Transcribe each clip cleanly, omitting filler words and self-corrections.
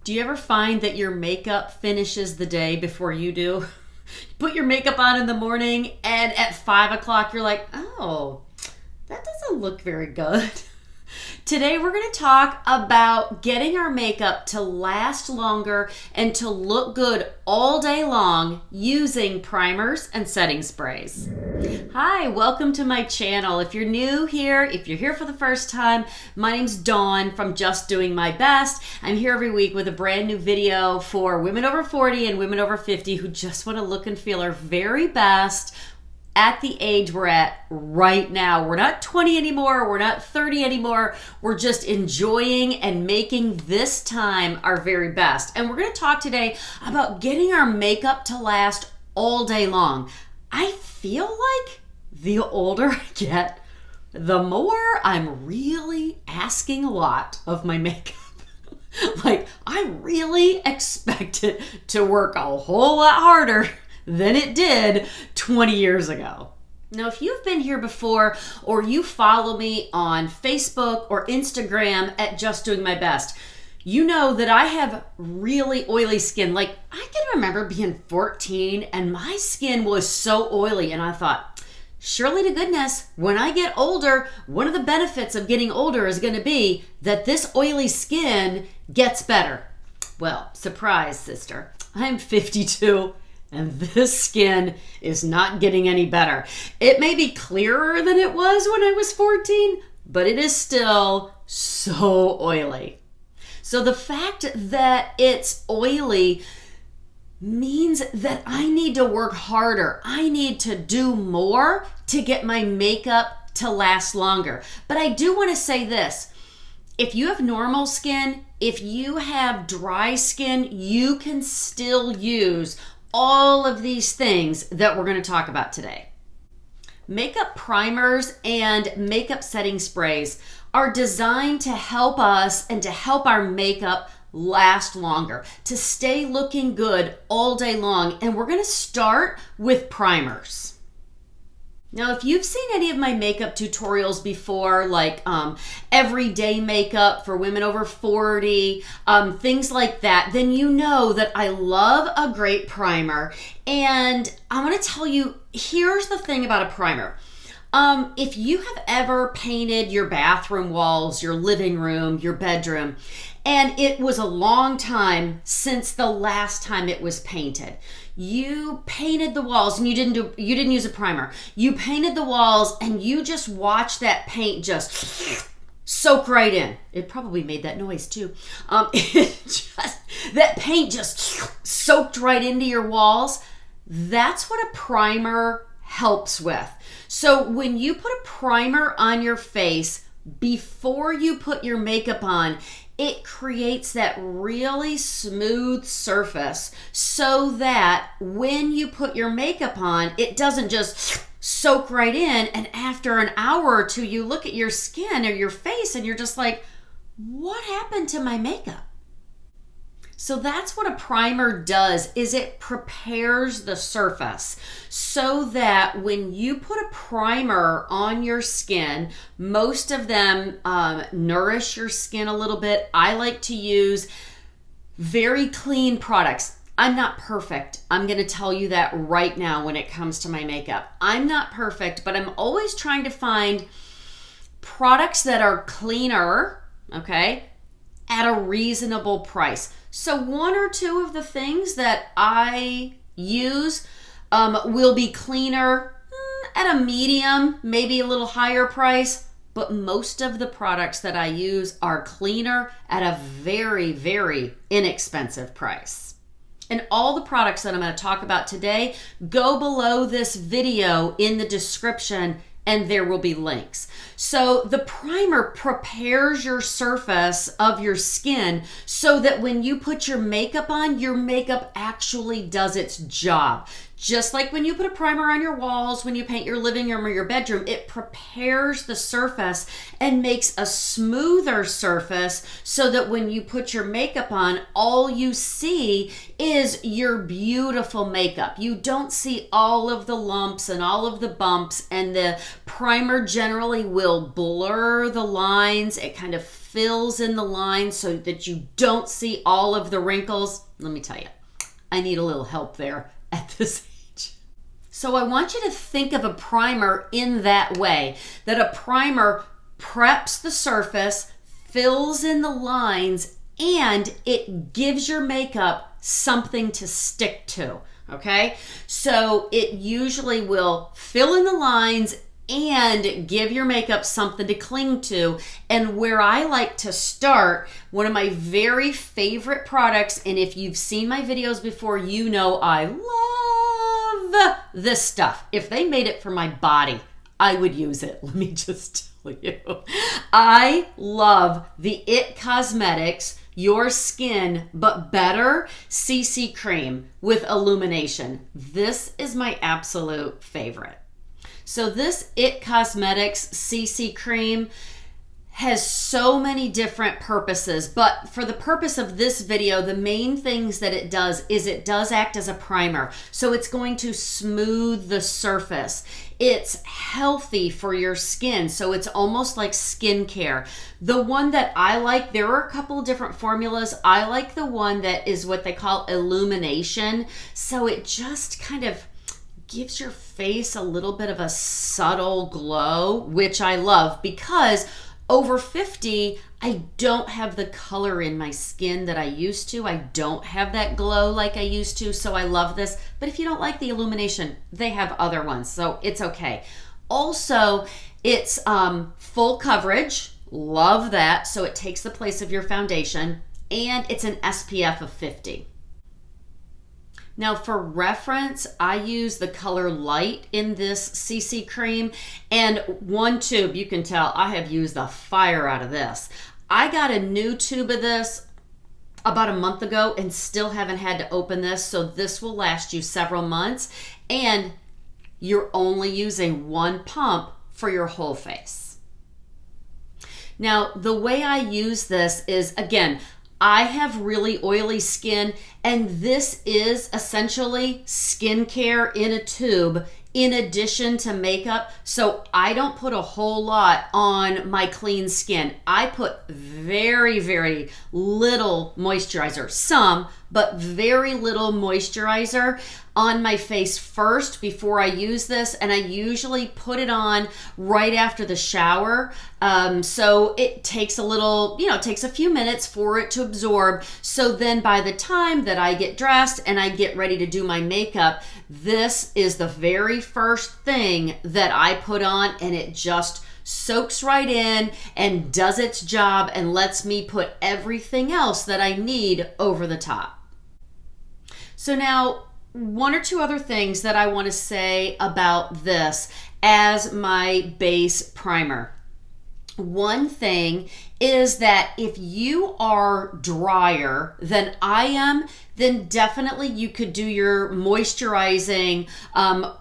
Do you ever find that your makeup finishes the day before you do? You put your makeup on in the morning and at 5 o'clock you're like, oh, that doesn't look very good. Today we're going to talk about getting our makeup to last longer and to look good all day long using primers and setting sprays. Hi, welcome to my channel. If you're new here, if you're here for the first time, my name's Dawn from Just Doing My Best. I'm here every week with a brand new video for women over 40 and women over 50 who just want to look and feel our very best at the age we're at right now. We're not 20 anymore. We're not 30 anymore. We're just enjoying and making this time our very best. And we're going to talk today about getting our makeup to last all day long. I feel like the older I get, the more I'm really asking a lot of my makeup. Like, I really expect it to work a whole lot harder than it did 20 years ago. Now, if you've been here before or you follow me on Facebook or Instagram at Just Doing My Best, you know that I have really oily skin. Like, I can remember being 14 and my skin was so oily, and I thought, surely to goodness, when I get older, one of the benefits of getting older is going to be that this oily skin gets better. Well, surprise, sister. I'm 52. And this skin is not getting any better. It may be clearer than it was when I was 14, but it is still so oily. So the fact that it's oily means that I need to work harder. I need to do more to get my makeup to last longer. But I do want to say this. If you have normal skin, if you have dry skin, you can still use all of these things that we're going to talk about today. Makeup primers and makeup setting sprays are designed to help us and to help our makeup last longer, to stay looking good all day long. And we're going to start with primers. Now, if you've seen any of my makeup tutorials before, like everyday makeup for women over 40, things like that, then you know that I love a great primer. And I'm going to tell you, here's the thing about a primer. If you have ever painted your bathroom walls, your living room, your bedroom, and it was a long time since the last time it was painted, you painted the walls and you didn't use a primer. You painted the walls and you just watched that paint just soak right in. It probably made that noise too. That paint just soaked right into your walls. That's what a primer helps with. So when you put a primer on your face before you put your makeup on, it creates that really smooth surface so that when you put your makeup on, it doesn't just soak right in, and after an hour or two, you look at your skin or your face and you're just like, what happened to my makeup? So that's what a primer does, is it prepares the surface so that when you put a primer on your skin, most of them nourish your skin a little bit. I like to use very clean products. I'm not perfect. I'm going to tell you that right now when it comes to my makeup. I'm not perfect, but I'm always trying to find products that are cleaner, okay, at a reasonable price. So one or two of the things that I use will be cleaner at a medium, maybe a little higher price, but most of the products that I use are cleaner at a very, very inexpensive price. And all the products that I'm going to talk about today, go below this video in the description and there will be links. So the primer prepares your surface of your skin so that when you put your makeup on, your makeup actually does its job. Just like when you put a primer on your walls, when you paint your living room or your bedroom, it prepares the surface and makes a smoother surface so that when you put your makeup on, all you see is your beautiful makeup. You don't see all of the lumps and all of the bumps, and the primer generally will blur the lines. It kind of fills in the lines so that you don't see all of the wrinkles. Let me tell you, I need a little help there at this age. So I want you to think of a primer in that way, that a primer preps the surface, fills in the lines, and it gives your makeup something to stick to, okay? So it usually will fill in the lines and give your makeup something to cling to. And where I like to start, one of my very favorite products, and if you've seen my videos before, you know I love this stuff. If they made it for my body, I would use it. Let me just tell you. I love the IT Cosmetics Your Skin But Better CC Cream with Illumination. This is my absolute favorite. So this IT Cosmetics CC Cream has so many different purposes, but for the purpose of this video, the main things that it does is it does act as a primer. So it's going to smooth the surface. It's healthy for your skin, so it's almost like skincare. The one that I like, there are a couple of different formulas. I like the one that is what they call Illumination. So it just kind of gives your face a little bit of a subtle glow, which I love because over 50, I don't have the color in my skin that I used to. I don't have that glow like I used to, so I love this. But if you don't like the Illumination, they have other ones, so it's okay. Also, it's full coverage. Love that. So it takes the place of your foundation, and it's an SPF of 50. Now for reference, I use the color Light in this CC cream, and one tube, you can tell I have used the fire out of this. I got a new tube of this about a month ago and still haven't had to open this, so this will last you several months, and you're only using one pump for your whole face. Now the way I use this is, again, I have really oily skin, and this is essentially skincare in a tube in addition to makeup. So I don't put a whole lot on my clean skin. I put very, very little moisturizer, some, but very little moisturizer on my face first before I use this, and I usually put it on right after the shower. So it takes a little, it takes a few minutes for it to absorb. So then by the time that I get dressed and I get ready to do my makeup, this is the very first thing that I put on, and it just soaks right in and does its job and lets me put everything else that I need over the top. So now, one or two other things that I want to say about this as my base primer. One thing is that if you are drier than I am, then definitely you could do your moisturizing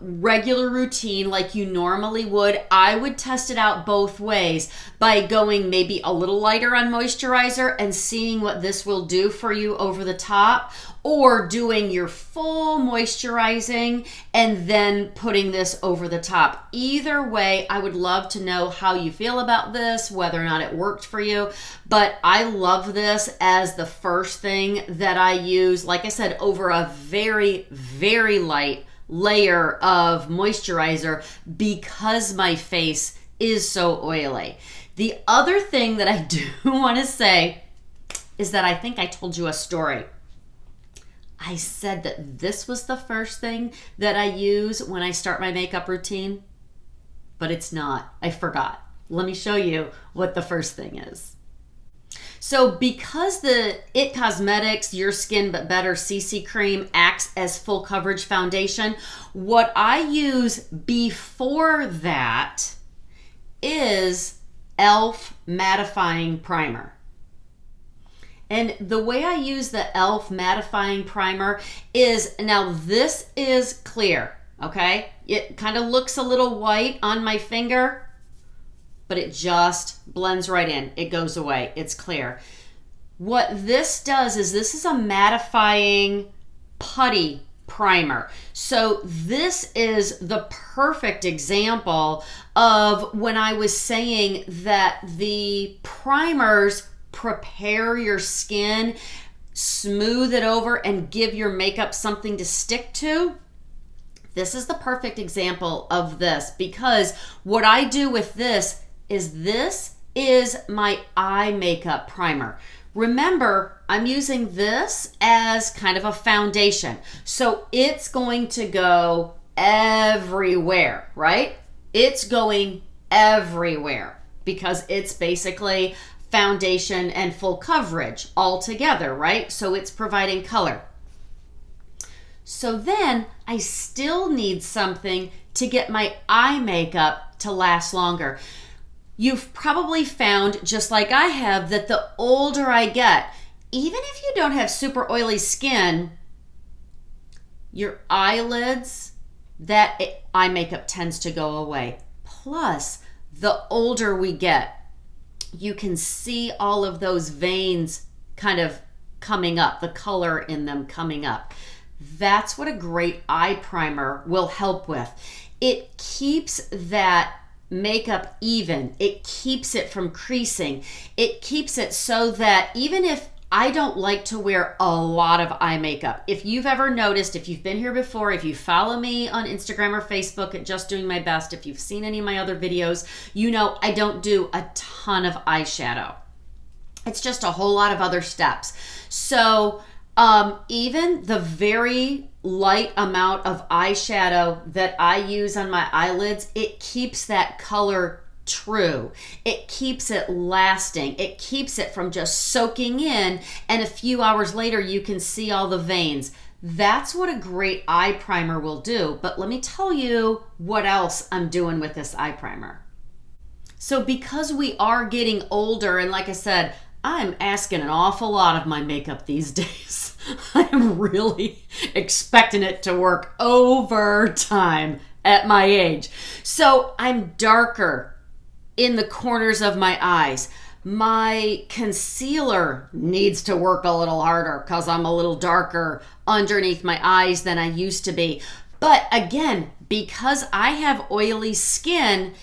regular routine like you normally would. I would test it out both ways by going maybe a little lighter on moisturizer and seeing what this will do for you over the top, or doing your full moisturizing and then putting this over the top. Either way, I would love to know how you feel about this, whether or not it worked for you. But I love this as the first thing that I use, like I said, over a very, very light layer of moisturizer because my face is so oily. The other thing that I do want to say is that I think I told you a story. I said that this was the first thing that I use when I start my makeup routine, but it's not. I forgot. Let me show you what the first thing is. So because the IT Cosmetics Your Skin But Better CC Cream acts as full coverage foundation, what I use before that is e.l.f. Mattifying Primer. And the way I use the e.l.f. Mattifying Primer is, now this is clear, okay? It kind of looks a little white on my finger, but it just blends right in. It goes away. It's clear. What this does is this is a mattifying putty primer. So this is the perfect example of when I was saying that the primers prepare your skin, smooth it over, and give your makeup something to stick to. This is the perfect example of this, because what I do with this is my eye makeup primer. Remember, I'm using this as kind of a foundation. So it's going to go everywhere, right? It's going everywhere because it's basically foundation and full coverage all together, right? So it's providing color. So then I still need something to get my eye makeup to last longer. You've probably found, just like I have, that the older I get, even if you don't have super oily skin, your eyelids, that eye makeup tends to go away. Plus, the older we get, you can see all of those veins kind of coming up, the color in them coming up. That's what a great eye primer will help with. It keeps that makeup even. It keeps it from creasing. It keeps it so that even if I don't like to wear a lot of eye makeup, if you've ever noticed, if you've been here before, if you follow me on Instagram or Facebook at Just Doing My Best, if you've seen any of my other videos, you know I don't do a ton of eyeshadow. It's just a whole lot of other steps. So even the very light amount of eyeshadow that I use on my eyelids, it keeps that color true. It keeps it lasting. It keeps it from just soaking in, and a few hours later you can see all the veins. That's what a great eye primer will do. But let me tell you what else I'm doing with this eye primer. So because we are getting older, and like I said, I'm asking an awful lot of my makeup these days. I'm really expecting it to work overtime at my age. So I'm darker in the corners of my eyes. My concealer needs to work a little harder because I'm a little darker underneath my eyes than I used to be. But again, because I have oily skin,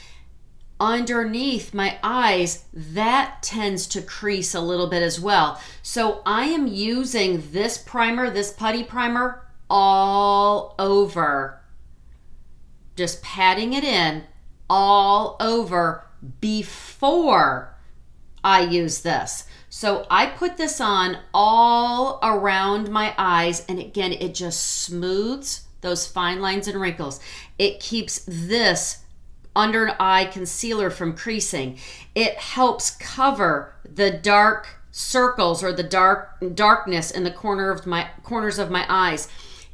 underneath my eyes, that tends to crease a little bit as well. So I am using this primer, this putty primer, all over. Just patting it in all over before I use this. So I put this on all around my eyes, and again, it just smooths those fine lines and wrinkles. It keeps this under eye concealer from creasing. It helps cover the dark circles or the darkness in the corners of my eyes.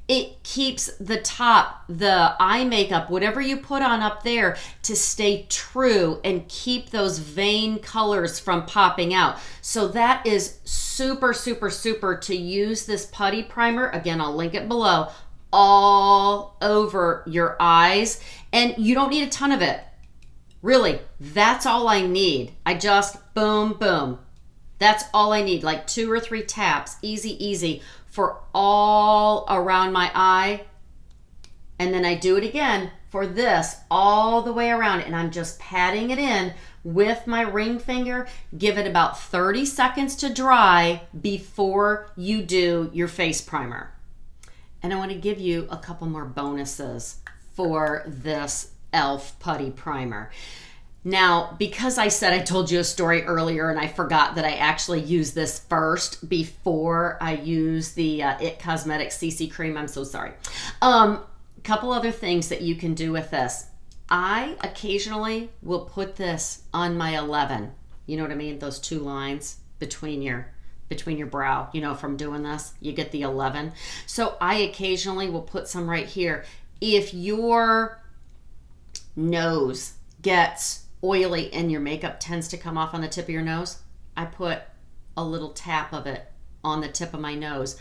It keeps the top, the eye makeup, whatever you put on up there, to stay true and keep those vein colors from popping out. So that is super, super, super to use this putty primer. Again, I'll link it below. All over your eyes, and you don't need a ton of it. Really, that's all I need. I just boom, boom. That's all I need, like 2 or 3 taps, easy, for all around my eye. And then I do it again for this all the way around, and I'm just patting it in with my ring finger. Give it about 30 seconds to dry before you do your face primer. And I want to give you a couple more bonuses for this e.l.f. Putty Primer. Now, because I said I told you a story earlier and I forgot that I actually used this first before I used the IT Cosmetics CC Cream, I'm so sorry. Couple other things that you can do with this. I occasionally will put this on my 11. You know what I mean? Those 2 lines between your brow, you know, from doing this, you get the 11. So I occasionally will put some right here. If your nose gets oily and your makeup tends to come off on the tip of your nose, I put a little tap of it on the tip of my nose.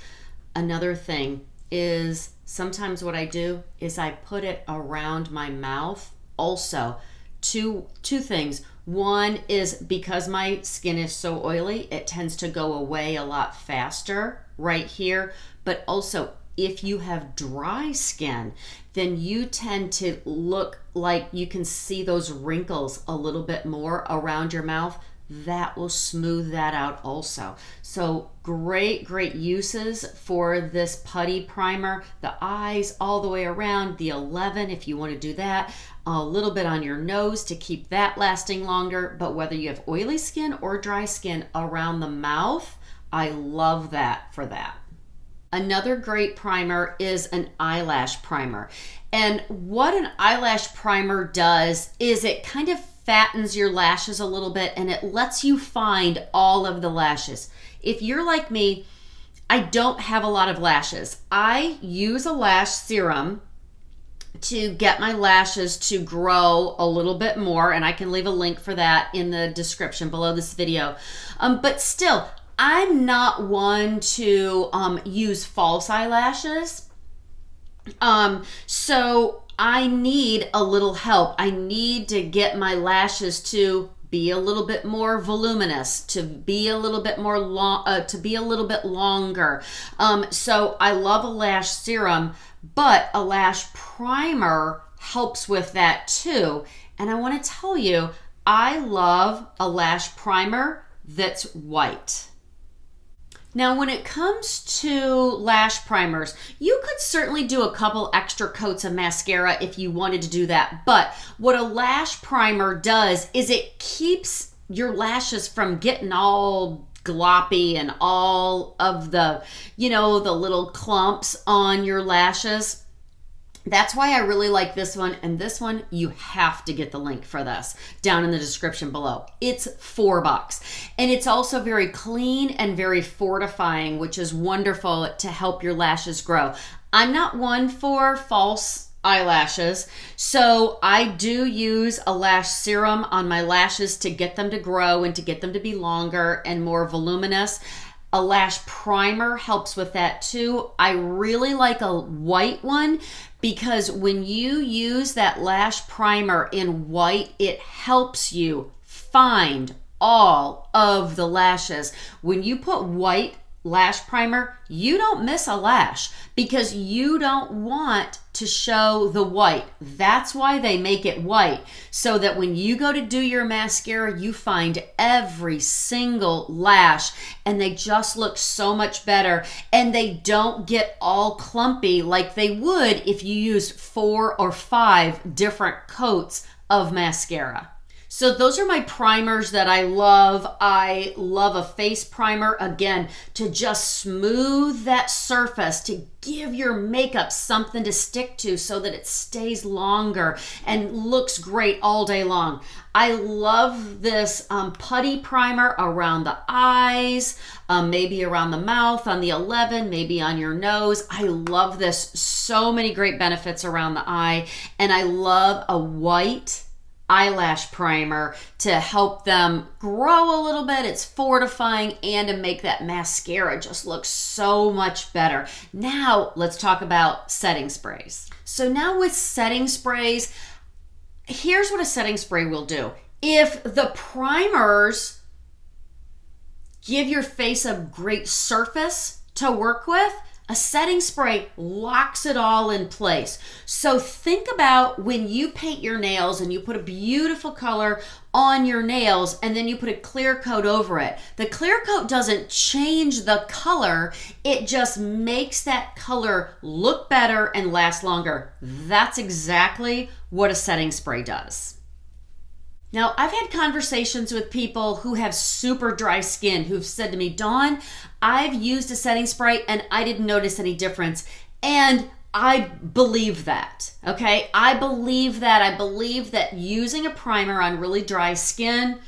Another thing is sometimes what I do is I put it around my mouth also. Two things. One is because my skin is so oily, it tends to go away a lot faster right here, but also if you have dry skin, then you tend to look like you can see those wrinkles a little bit more around your mouth. That will smooth that out also. So great uses for this putty primer. The eyes all the way around, the 11 if you want to do that. A little bit on your nose to keep that lasting longer. But whether you have oily skin or dry skin around the mouth, I love that for that. Another great primer is an eyelash primer. And what an eyelash primer does is it kind of fattens your lashes a little bit, and it lets you find all of the lashes. If you're like me, I don't have a lot of lashes. I use a lash serum to get my lashes to grow a little bit more, and I can leave a link for that in the description below this video. But still, I'm not one to use false eyelashes. So I need a little help. I need to get my lashes to be a little bit more voluminous, to be a little bit more to be a little bit longer. So I love a lash serum, but a lash primer helps with that too. And I want to tell you, I love a lash primer that's white. Now, when it comes to lash primers, you could certainly do a couple extra coats of mascara if you wanted to do that. But what a lash primer does is it keeps your lashes from getting all gloppy and all of the, the little clumps on your lashes. That's why I really like this one. And this one, you have to get the link for this down in the description below. It's $4. And it's also very clean and very fortifying, which is wonderful to help your lashes grow. I'm not one for false eyelashes, so I do use a lash serum on my lashes to get them to grow and to get them to be longer and more voluminous. A lash primer helps with that too. I really like a white one because when you use that lash primer in white, it helps you find all of the lashes. When you put white lash primer, you don't miss a lash because you don't want to show the white. That's why they make it white, so that when you go to do your mascara, you find every single lash and they just look so much better, and they don't get all clumpy like they would if you used 4 or 5 different coats of mascara. So those are my primers that I love. I love a face primer, again, to just smooth that surface, to give your makeup something to stick to so that it stays longer and looks great all day long. I love this putty primer around the eyes, maybe around the mouth, on the 11, maybe on your nose. I love this. So many great benefits around the eye. And I love a white eyelash primer to help them grow a little bit. It's fortifying and to make that mascara just look so much better. Now let's talk about setting sprays. So now with setting sprays, here's what a setting spray will do. If the primers give your face a great surface to work with, a setting spray locks it all in place. So think about when you paint your nails and you put a beautiful color on your nails and then you put a clear coat over it. The clear coat doesn't change the color, it just makes that color look better and last longer. That's exactly what a setting spray does. Now, I've had conversations with people who have super dry skin who've said to me, Dawn, I've used a setting spray and I didn't notice any difference. And I believe that, okay? I believe that. I believe that using a primer on really dry skin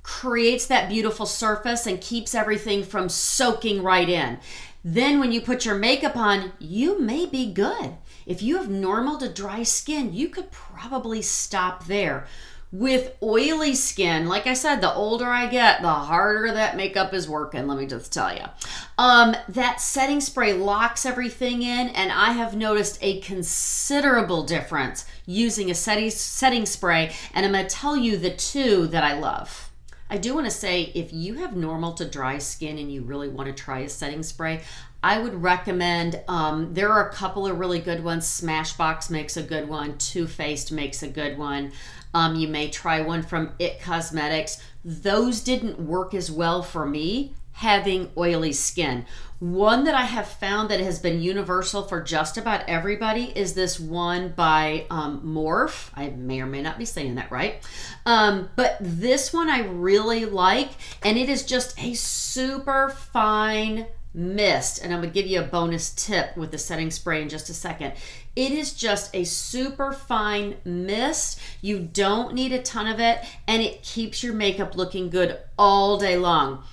creates that beautiful surface and keeps everything from soaking right in. Then when you put your makeup on, you may be good. If you have normal to dry skin, you could probably stop there. With oily skin, like I said, the older I get, the harder that makeup is working, let me just tell you. That setting spray locks everything in, and I have noticed a considerable difference using a setting spray, and I'm going to tell you the two that I love. I do want to say, if you have normal to dry skin and you really want to try a setting spray, I would recommend, there are a couple of really good ones. Smashbox makes a good one. Too Faced makes a good one. You may try one from It Cosmetics. Those didn't work as well for me having oily skin. One that I have found that has been universal for just about everybody is this one by Morphe. I may or may not be saying that right. But this one I really like, and it is just a super fine mist. And I'm gonna give you a bonus tip with the setting spray in just a second. It is just a super fine mist. You don't need a ton of it, and it keeps your makeup looking good all day long.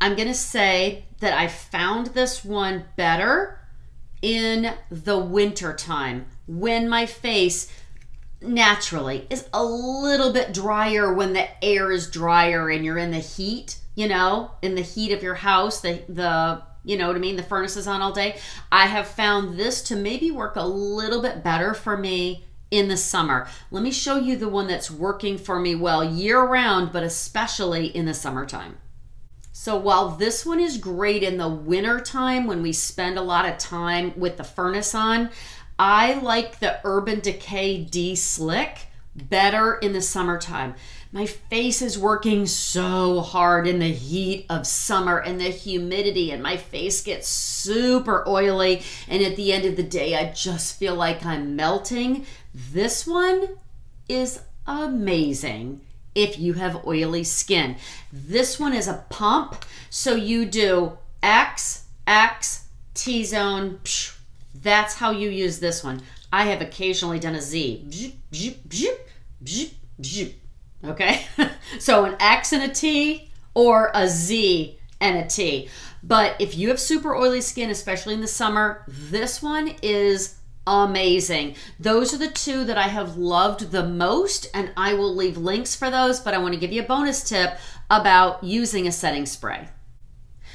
I'm gonna say that I found this one better in the winter time when my face naturally is a little bit drier, when the air is drier and you're in the heat, you know, in the heat of your house, the you know what I mean, the furnace is on all day. I have found this to maybe work a little bit better for me in the summer. Let me show you the one that's working for me well year round, but especially in the summertime. So while this one is great in the winter time when we spend a lot of time with the furnace on, I like the Urban Decay De-Slick better in the summertime. My face is working so hard in the heat of summer and the humidity, and my face gets super oily, and at the end of the day I just feel like I'm melting. This one is amazing if you have oily skin. This one is a pump, so you do X, X, T-zone. That's how you use this one. I have occasionally done a Z. Okay, so an X and a T, or a Z and a T. But if you have super oily skin, especially in the summer, this one is amazing. Those are the two that I have loved the most, and I will leave links for those, but I want to give you a bonus tip about using a setting spray.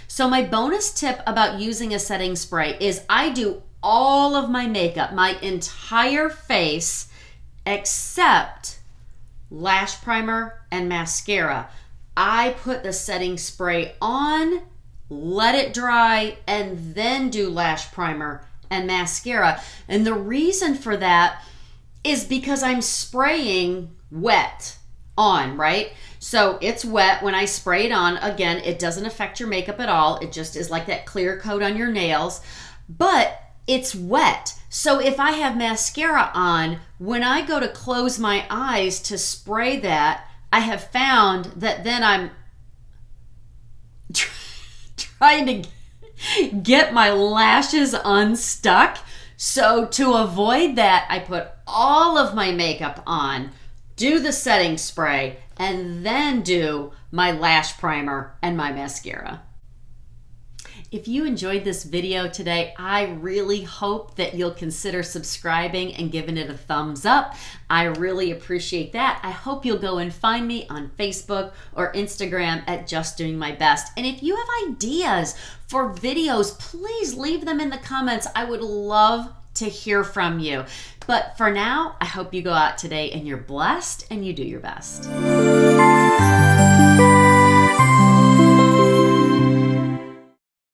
So my bonus tip about using a setting spray is I do all of my makeup, my entire face, except lash primer and mascara. I put the setting spray on, let it dry, and then do lash primer and mascara. And the reason for that is because I'm spraying wet on, right? So it's wet when I spray it on. Again, it doesn't affect your makeup at all. It just is like that clear coat on your nails, but it's wet. So if I have mascara on, when I go to close my eyes to spray that, I have found that then I'm trying to get my lashes unstuck. So to avoid that, I put all of my makeup on, do the setting spray, and then do my lash primer and my mascara. If you enjoyed this video today, I really hope that you'll consider subscribing and giving it a thumbs up. I really appreciate that. I hope you'll go and find me on Facebook or Instagram at Just Doing My Best. And if you have ideas for videos, please leave them in the comments. I would love to hear from you. But for now, I hope you go out today and you're blessed and you do your best.